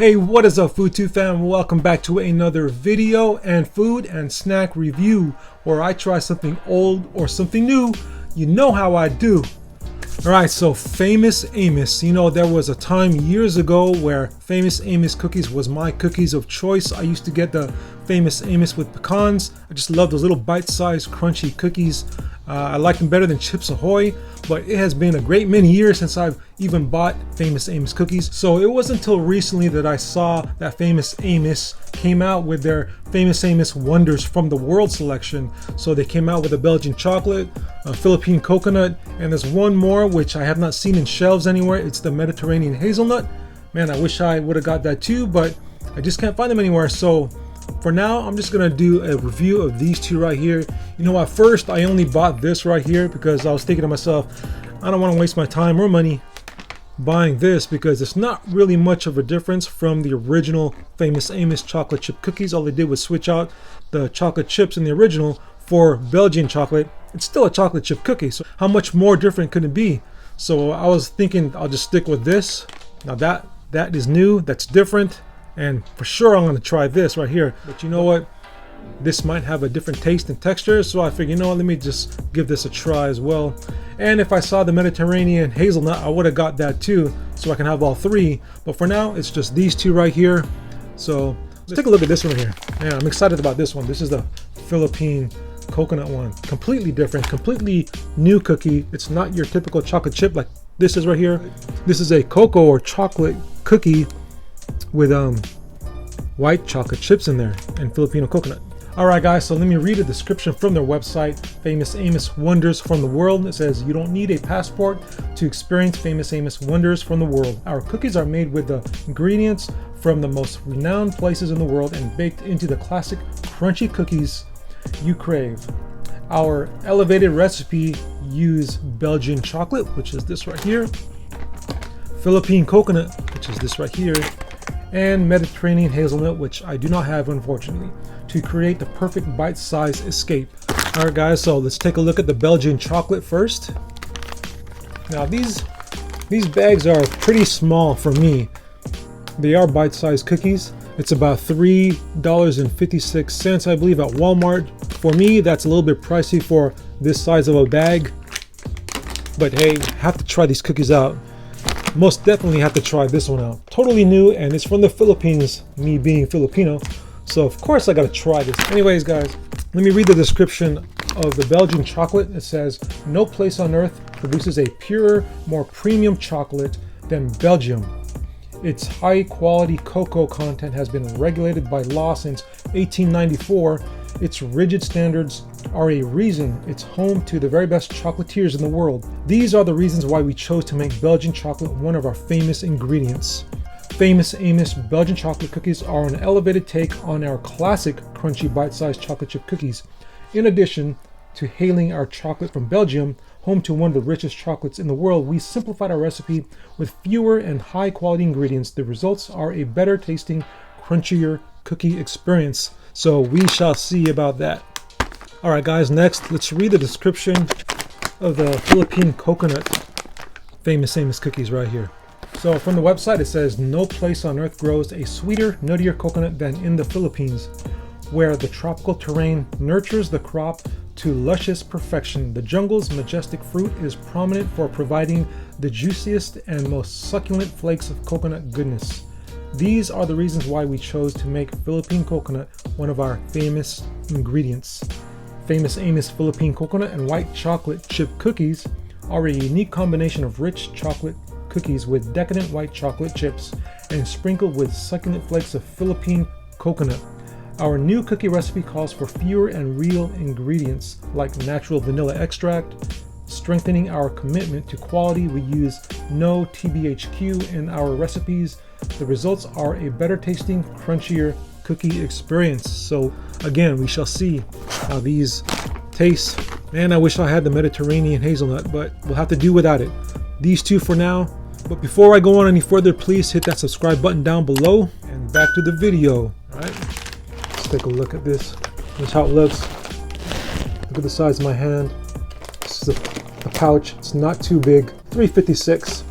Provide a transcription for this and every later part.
Hey, what is up, FoodTube Fam? Welcome back to another video and food and snack review where I try something old or something new. You know how I do. Alright, so Famous Amos. You know, there was a time years ago where Famous Amos cookies was my cookies of choice. I used to get the Famous Amos with pecans. I just love those little bite-sized crunchy cookies. I like them better than Chips Ahoy, but it has been a great many years since I've even bought Famous Amos cookies. So it wasn't until recently that I saw that Famous Amos came out with their Famous Amos Wonders from the World selection. So they came out with a Belgian chocolate, a Philippine coconut, and there's one more which I have not seen in shelves anywhere. It's the Mediterranean hazelnut. Man, I wish I would have got that too, but I just can't find them anywhere. So for now, I'm just gonna do a review of these two right here. You know, at first I only bought this right here because I was thinking to myself, I don't want to waste my time or money buying this because it's not really much of a difference from the original Famous Amos chocolate chip cookies. All they did was switch out the chocolate chips in the original for Belgian chocolate. It's still a chocolate chip cookie, so how much more different could it be? So I was thinking I'll just stick with this. Now that is new, that's different. And for sure I'm going to try this right here. But you know what? This might have a different taste and texture. So I figured, you know what? Let me just give this a try as well. And if I saw the Mediterranean hazelnut, I would have got that too. So I can have all three. But for now, it's just these two right here. So let's take a look at this one here. Man, I'm excited about this one. This is the Philippine coconut one. Completely different, completely new cookie. It's not your typical chocolate chip like this is right here. This is a cocoa or chocolate cookie with white chocolate chips in there and Filipino coconut. Alright guys, so let me read a description from their website, Famous Amos Wonders from the World. It says, you don't need a passport to experience Famous Amos Wonders from the World. Our cookies are made with the ingredients from the most renowned places in the world and baked into the classic crunchy cookies you crave. Our elevated recipe use Belgian chocolate, which is this right here, Philippine coconut, which is this right here, and Mediterranean hazelnut, which I do not have unfortunately, to create the perfect bite-sized escape. Alright guys, so let's take a look at the Belgian chocolate first. Now these bags are pretty small for me. They are bite-sized cookies. It's about $3.56 I believe at Walmart. For me, that's a little bit pricey for this size of a bag. But hey, have to try these cookies out. Most definitely have to try this one out. Totally new, and it's from the Philippines, me being Filipino. So of course I gotta try this. Anyways guys, let me read the description of the Belgian chocolate. It says, no place on earth produces a purer, more premium chocolate than Belgium. Its high quality cocoa content has been regulated by law since 1894. Its rigid standards are a reason it's home to the very best chocolatiers in the world. These are the reasons why we chose to make Belgian chocolate one of our famous ingredients. Famous Amos Belgian chocolate cookies are an elevated take on our classic crunchy bite-sized chocolate chip cookies. In addition to hailing our chocolate from Belgium, home to one of the richest chocolates in the world, we simplified our recipe with fewer and high-quality ingredients. The results are a better tasting, crunchier cookie experience. So we shall see about that. Alright guys, next let's read the description of the Philippine coconut Famous Amos cookies right here. So from the website it says, no place on earth grows a sweeter, nuttier coconut than in the Philippines, where the tropical terrain nurtures the crop to luscious perfection. The jungle's majestic fruit is prominent for providing the juiciest and most succulent flakes of coconut goodness. These are the reasons why we chose to make Philippine coconut one of our famous ingredients. Famous Amos Philippine coconut and white chocolate chip cookies are a unique combination of rich chocolate cookies with decadent white chocolate chips and sprinkled with succulent flakes of Philippine coconut. Our new cookie recipe calls for fewer and real ingredients like natural vanilla extract. Strengthening our commitment to quality, we use no TBHQ in our recipes. The results are a better tasting, crunchier cookie experience. So again, we shall see how these taste. Man, I wish I had the Mediterranean hazelnut, but we'll have to do without it. These two for now. But before I go on any further, please hit that subscribe button down below. And back to the video. All right, let's take a look at this. Here's how it looks. Look at the size of my hand. This is a pouch. It's not too big. $3.56.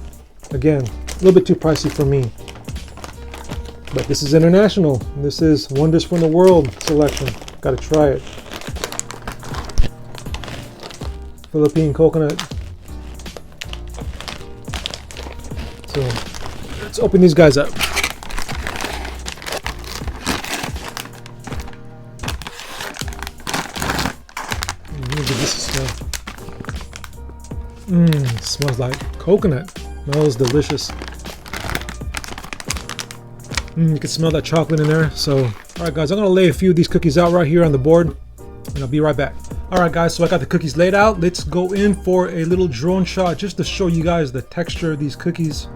Again, a little bit too pricey for me. But this is international. This is Wonders from the World selection. Gotta try it. Philippine coconut. So let's open these guys up. Let me give this a smell. Smells like coconut. Smells delicious. You can smell that chocolate in there. So, all right, guys, I'm gonna lay a few of these cookies out right here on the board, and I'll be right back. All right, guys, so I got the cookies laid out. Let's go in for a little drone shot just to show you guys the texture of these cookies.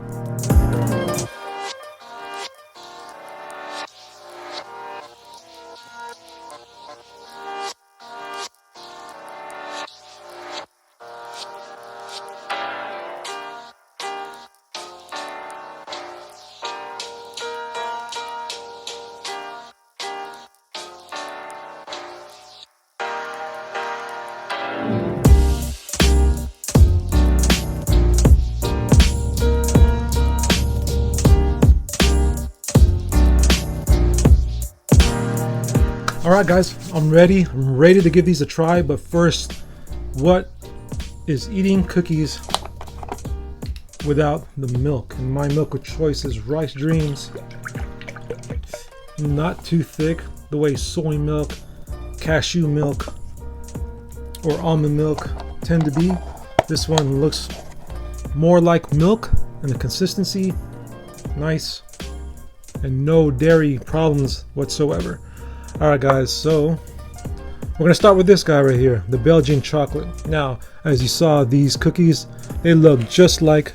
Alright guys, I'm ready to give these a try, but first, what is eating cookies without the milk? And my milk of choice is Rice Dreams. Not too thick, the way soy milk, cashew milk, or almond milk tend to be. This one looks more like milk, and the consistency, nice, and no dairy problems whatsoever. Alright guys, so we're going to start with this guy right here, the Belgian chocolate. Now, as you saw, these cookies, they look just like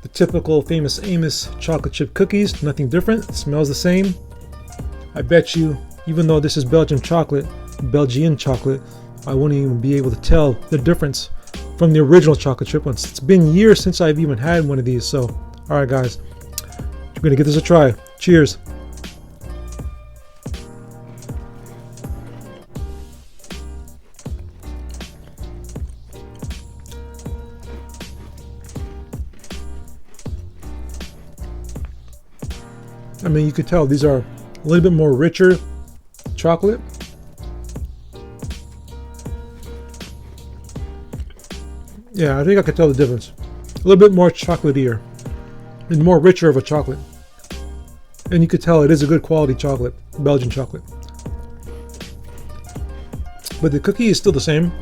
the typical famous Amos chocolate chip cookies. Nothing different, it smells the same. I bet you, even though this is Belgian chocolate, I wouldn't even be able to tell the difference from the original chocolate chip ones. It's been years since I've even had one of these, so alright guys, we're going to give this a try. Cheers. I mean, you could tell these are a little bit more richer chocolate. Yeah, I think I could tell the difference. A little bit more chocolatier and more richer of a chocolate. And you could tell it is a good quality chocolate, Belgian chocolate. But the cookie is still the same.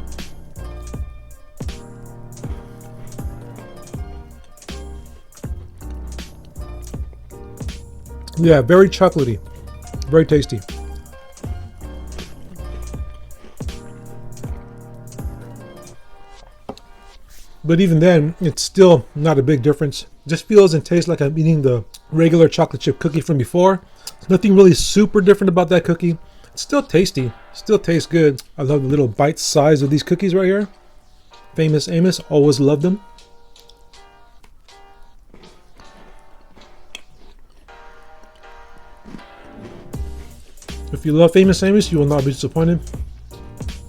Yeah, very chocolatey, very tasty. But even then, it's still not a big difference. Just feels and tastes like I'm eating the regular chocolate chip cookie from before. Nothing really super different about that cookie. It's still tasty, still tastes good. I love the little bite size of these cookies right here. Famous Amos, always loved them. If you love Famous Amos, you will not be disappointed.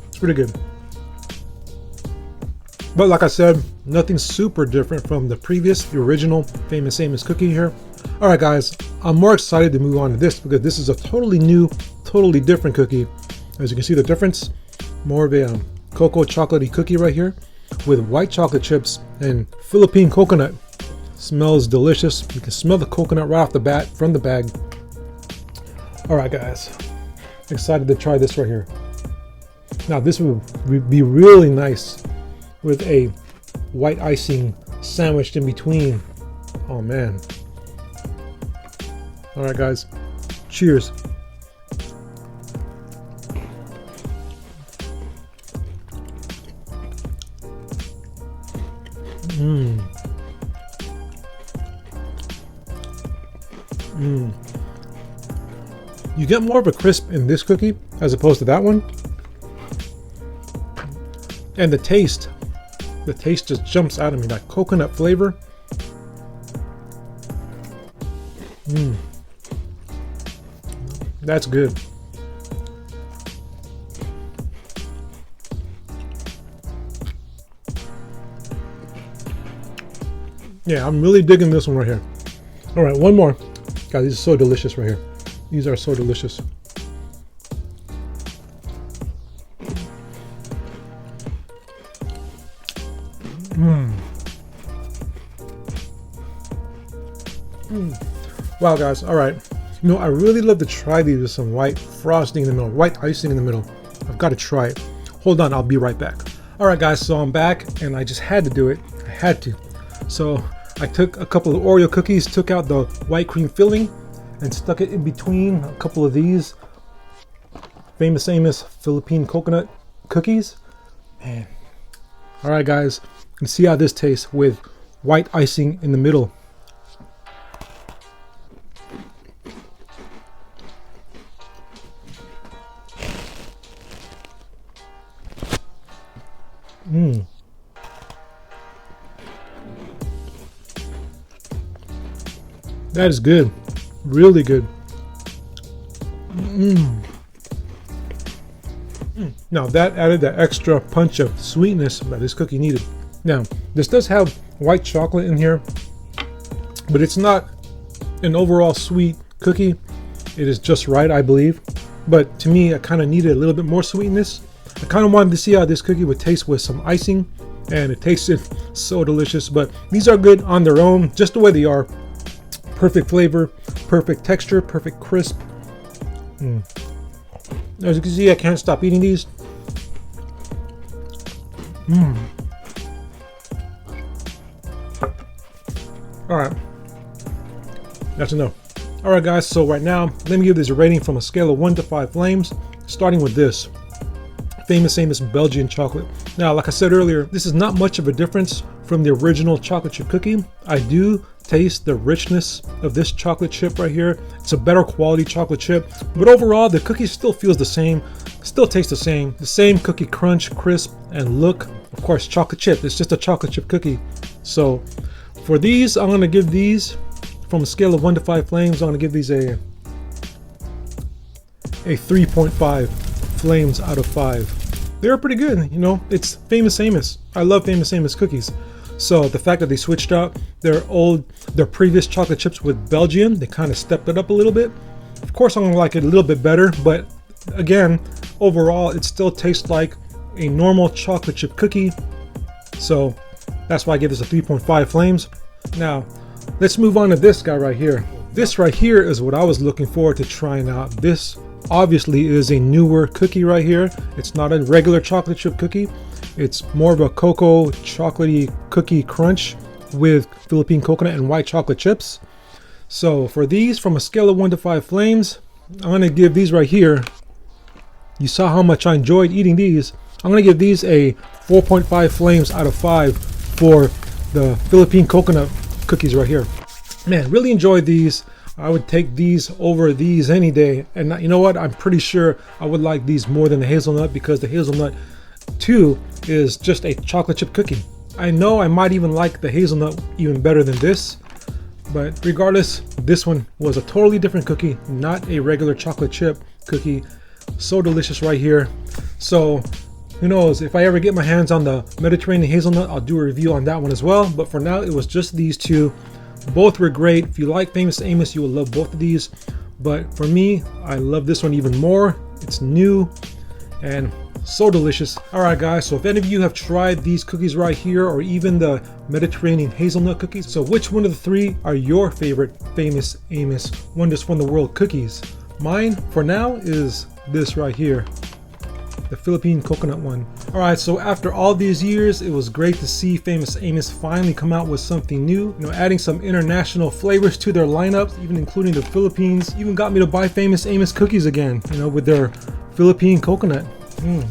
It's pretty good. But like I said, nothing super different from the original Famous Amos cookie here. Alright guys, I'm more excited to move on to this because this is a totally new, totally different cookie. As you can see the difference, more of a cocoa chocolatey cookie right here with white chocolate chips and Philippine coconut. Smells delicious. You can smell the coconut right off the bat from the bag. Alright guys, excited to try this right here. Now this would be really nice with a white icing sandwiched in between. Oh man. Alright guys, cheers. You get more of a crisp in this cookie as opposed to that one. And the taste just jumps out of me, that coconut flavor. That's good. Yeah, I'm really digging this one right here. All right, one more. God, these are so delicious right here. These are so delicious. Wow, guys. All right. You know, I really love to try these with some white frosting in the middle, white icing in the middle. I've got to try it. Hold on, I'll be right back. All right, guys. So I'm back, and I just had to do it. I had to. So I took a couple of Oreo cookies, took out the white cream filling, and stuck it in between a couple of these Famous Amos Philippine coconut cookies. Man. All right, guys. Let's see how this tastes with white icing in the middle. That is good. Really good. Now that added that extra punch of sweetness that this cookie needed. Now, this does have white chocolate in here, but it's not an overall sweet cookie. It is just right, I believe. But to me, I kind of needed a little bit more sweetness. I kind of wanted to see how this cookie would taste with some icing, and it tasted so delicious. But these are good on their own, just the way they are. Perfect flavor, perfect texture, perfect crisp. As you can see, I can't stop eating these. All right, that's enough. All right, guys, so right now, let me give this a rating from a scale of 1 to 5 flames, starting with this Famous Amos Belgian chocolate. Now, like I said earlier, this is not much of a difference from the original chocolate chip cookie. I do taste the richness of this chocolate chip right here. It's a better quality chocolate chip, but overall the cookie still feels the same, still tastes the same cookie crunch, crisp, and look. Of course, chocolate chip, it's just a chocolate chip cookie. So for these, I'm gonna give these, from a scale of 1 to 5 flames, I'm gonna give these a 3.5 flames out of 5. They're pretty good, you know. It's Famous Amos. I love Famous Amos cookies. So the fact that they switched out their previous chocolate chips with Belgian, they kind of stepped it up a little bit. Of course, I'm gonna like it a little bit better, but again, overall, it still tastes like a normal chocolate chip cookie. So that's why I give this a 3.5 flames. Now, let's move on to this guy right here. This right here is what I was looking forward to trying out. This obviously is a newer cookie right here. It's not a regular chocolate chip cookie. It's more of a cocoa chocolatey cookie crunch with Philippine coconut and white chocolate chips. So for these, from a scale of 1 to 5 flames, I'm gonna give these right here. You saw how much I enjoyed eating these. I'm gonna give these a 4.5 flames out of 5 for the Philippine coconut cookies right here. Man, really enjoyed these. I would take these over these any day. And you know what? I'm pretty sure I would like these more than the hazelnut, because the hazelnut too is just a chocolate chip cookie. I know I might even like the hazelnut even better than this, but regardless, this one was a totally different cookie, not a regular chocolate chip cookie. So delicious right here. So who knows, if I ever get my hands on the Mediterranean hazelnut, I'll do a review on that one as well. But for now, it was just these two. Both were great. If you like Famous Amos, you will love both of these. But for me, I love this one even more. It's new and so delicious. All right, guys, so if any of you have tried these cookies right here, or even the Mediterranean hazelnut cookies, so which one of the three are your favorite Famous Amos Wonders from the World cookies? Mine, for now, is this right here, the Philippine coconut one. All right, so after all these years, it was great to see Famous Amos finally come out with something new, you know, adding some international flavors to their lineups, even including the Philippines. Even got me to buy Famous Amos cookies again, you know, with their Philippine coconut.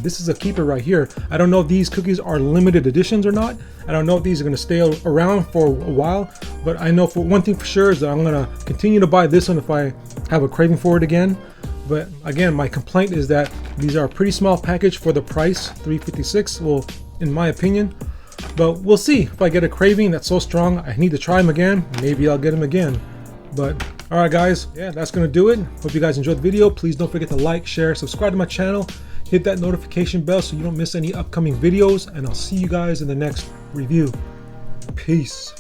This is a keeper right here. I don't know if these cookies are limited editions or not. I don't know if these are gonna stay around for a while, but I know for one thing for sure is that I'm gonna continue to buy this one if I have a craving for it again. But again, my complaint is that these are a pretty small package for the price, $3.56, well, in my opinion. But we'll see. If I get a craving that's so strong, I need to try them again. Maybe I'll get them again. But all right, guys, yeah, that's gonna do it. Hope you guys enjoyed the video. Please don't forget to like, share, subscribe to my channel, hit that notification bell so you don't miss any upcoming videos, and I'll see you guys in the next review. Peace.